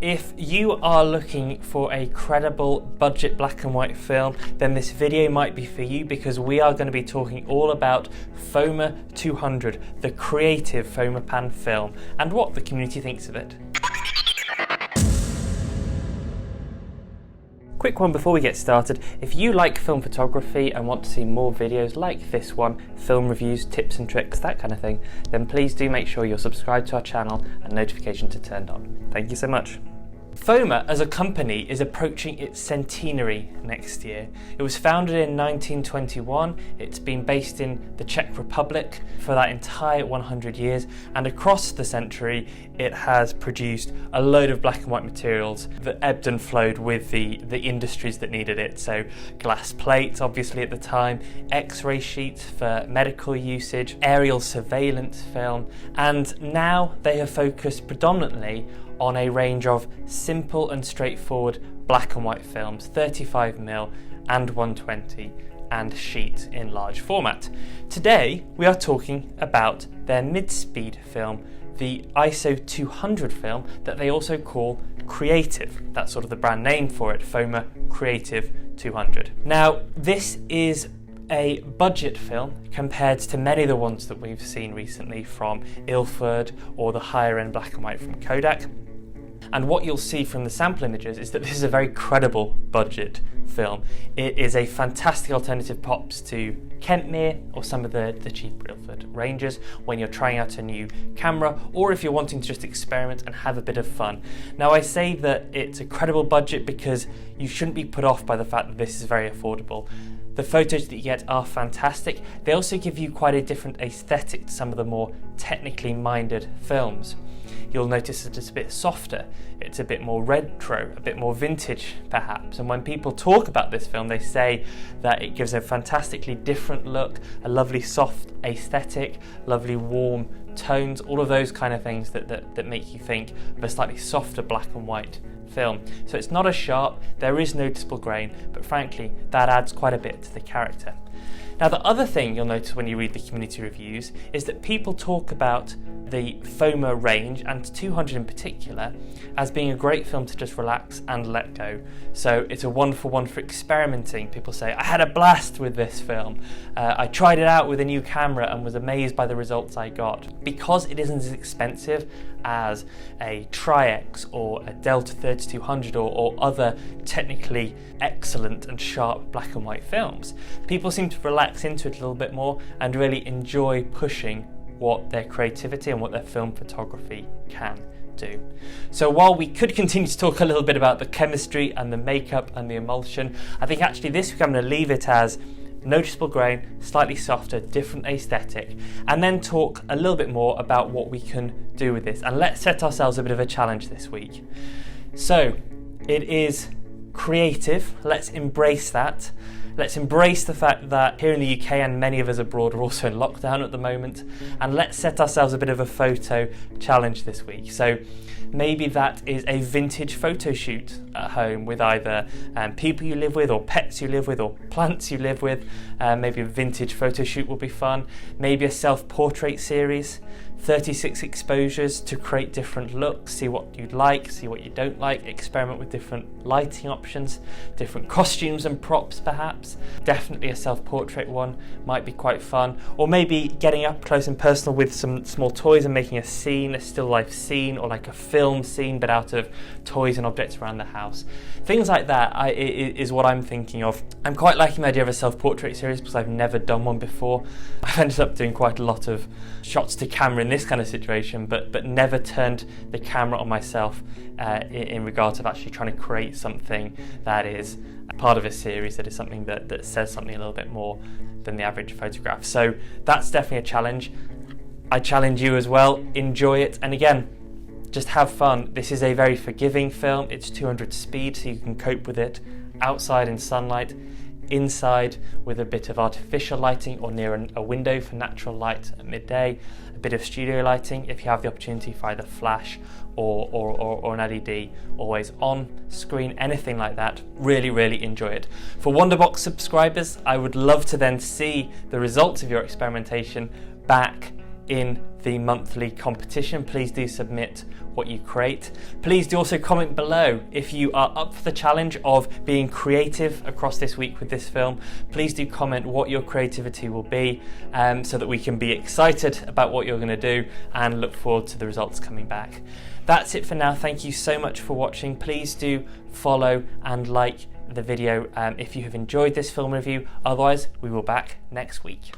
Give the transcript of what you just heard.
If you are looking for a credible budget black and white film, then this video might be for you, because we are going to be talking all about Foma 200, the creative Fomapan film, and what the community thinks of it. Quick one before we get started: if you like film photography and want to see more videos like this one, film reviews, tips and tricks, that kind of thing, then please do make sure you're subscribed to our channel and notifications are turned on. Thank you so much. Foma as a company is approaching its centenary next year. It was founded in 1921, it's been based in the Czech Republic for that entire 100 years, and across the century it has produced a load of black and white materials that ebbed and flowed with the industries that needed it. So glass plates obviously at the time, X-ray sheets for medical usage, aerial surveillance film, and now they have focused predominantly on a range of simple and straightforward black and white films, 35mm and 120, and sheet in large format. Today we are talking about their mid-speed film, the ISO 200 film that they also call Creative. That's sort of the brand name for it, Foma Creative 200. Now this is a budget film compared to many of the ones that we've seen recently from Ilford or the higher end black and white from Kodak. And what you'll see from the sample images is that this is a very credible budget film. It is a fantastic alternative perhaps to Kentmere or some of the cheaper Ilford ranges when you're trying out a new camera, or if you're wanting to just experiment and have a bit of fun. Now I say that it's a credible budget because you shouldn't be put off by the fact that this is very affordable. The photos that you get are fantastic. They also give you quite a different aesthetic to some of the more technically minded films. You'll notice that it's a bit softer, it's a bit more retro, a bit more vintage perhaps, and when people talk about this film they say that it gives a fantastically different look, a lovely soft aesthetic, lovely warm tones, all of those kind of things that make you think of a slightly softer black and white film. So it's not as sharp, there is noticeable grain, but frankly that adds quite a bit to the character. Now the other thing you'll notice when you read the community reviews is that people talk about the Foma range, and 200 in particular, as being a great film to just relax and let go. So it's a wonderful one for experimenting. People say, I had a blast with this film. I tried it out with a new camera and was amazed by the results I got. Because it isn't as expensive as a Tri-X or a Delta 3200 or other technically excellent and sharp black and white films, people seem to relax into it a little bit more and really enjoy pushing what their creativity and what their film photography can do. So while we could continue to talk a little bit about the chemistry and the makeup and the emulsion, I think actually this week I'm going to leave it as noticeable grain, slightly softer, different aesthetic, and then talk a little bit more about what we can do with this. And let's set ourselves a bit of a challenge this week. So it is creative, let's embrace that. Let's embrace the fact that here in the UK and many of us abroad are also in lockdown at the moment, and let's set ourselves a bit of a photo challenge this week. So maybe that is a vintage photo shoot at home with either people you live with or pets you live with or plants you live with. Maybe a vintage photo shoot will be fun. Maybe a self-portrait series, 36 exposures to create different looks, see what you'd like, see what you don't like, experiment with different lighting options, different costumes and props perhaps. Definitely a self-portrait one might be quite fun. Or maybe getting up close and personal with some small toys and making a scene, a still life scene, or like a film scene but out of toys and objects around the house. Things like that is what I'm thinking of. I'm quite liking the idea of a self-portrait series because I've never done one before. I've ended up doing quite a lot of shots to camera in this kind of situation, but never turned the camera on myself in regards of actually trying to create something that is part of a series, that is something that says something a little bit more than the average photograph. So that's definitely a challenge. I challenge you as well, enjoy it, and again, just have fun. This is a very forgiving film. It's 200 speed, so you can cope with it outside in sunlight, inside with a bit of artificial lighting or near a window for natural light at midday, a bit of studio lighting if you have the opportunity for either flash or an LED, always on screen, anything like that. Really enjoy it. For Wonderbox subscribers, I would love to then see the results of your experimentation back in the monthly competition. Please do submit what you create. Please do also comment below if you are up for the challenge of being creative across this week with this film. Please do comment what your creativity will be, so that we can be excited about what you're going to do and look forward to the results coming back. That's it for now. Thank you so much for watching. Please do follow and like the video if you have enjoyed this film review. Otherwise, we will be back next week.